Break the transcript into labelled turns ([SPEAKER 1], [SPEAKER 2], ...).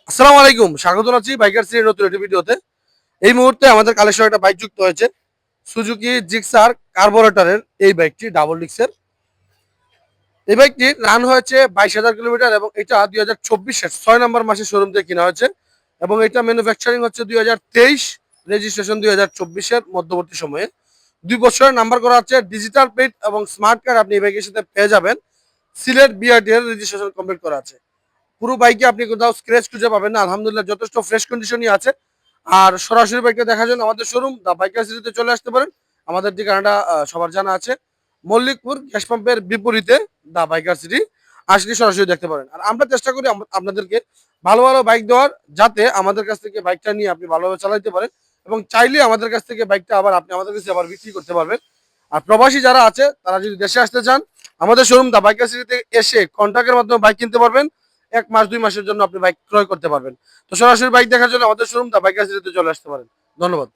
[SPEAKER 1] আসসালামু আলাইকুম, স্বাগত জানাচ্ছি বাইকার সিরির নতুন একটি ভিডিওতে। এই মুহূর্তে আমাদের কালেকশন একটা বাইক যুক্ত হয়েছে, সুজুকি জিক্সার কার্বোরেটরের এই বাইকটি ডাবল ডিক্সের। এই বাইকটি রান হয়েছে 22,000 কিলোমিটার এবং এটা 2024-এর 6 নম্বর মাসে শোরুম থেকে কেনা হয়েছে এবং এটা ম্যানুফ্যাকচারিং হচ্ছে 2023, রেজিস্ট্রেশন 2024-এর মধ্যবর্তী সময়ে। 2 বছরের নাম্বার করা আছে, ডিজিটাল প্লেট এবং স্মার্ট কার্ড আপনি এই বাইকের সাথে পেয়ে যাবেন। সিলেট বিআরটি এর রেজিস্ট্রেশন কমপ্লিট করা আছে। পুরো বাইকে আপনি কোথাও স্ক্র্যাচ খুঁজে পাবেন না, আলহামদুলিল্লাহ যথেষ্ট ফ্রেশ কন্ডিশনই আছে। আর সরাসরি বাইকটা দেখার জন্য আমাদের শোরুম দা বাইকার সিটিতে চলে আসতে পারেন। আমাদের ঠিকানাটা সবার জানা আছে, মল্লিকপুর গ্যাস পাম্পের বিপরীতে দা বাইকার সিটি। আসলে সরাসরি দেখতে পারেন। আর আমরা চেষ্টা করি আপনাদেরকে ভালো ভালো বাইক দেওয়ার, যাতে আমাদের কাছ থেকে বাইকটা নিয়ে আপনি ভালোভাবে চালাতে পারেন এবং চাইলে আমাদের কাছ থেকে বাইকটা আবার আপনি আমাদের কাছে আবার বিক্রি করতে পারবেন। আর প্রবাসী যারা আছে তারা যদি দেশে আসতে চান, আমাদের শোরুম দা বাইকার সিটিতে এসে কন্ট্রাক্টের মাধ্যমে বাইক কিনতে পারবেন। 1 মাস 2 মাসের জন্য আপনি বাইক ক্রয় করতে পারবেন। তো সরাসরি বাইক দেখার জন্য আমাদের শোরুম দা বাইকার সিটিতে চলে আসতে পারেন। ধন্যবাদ।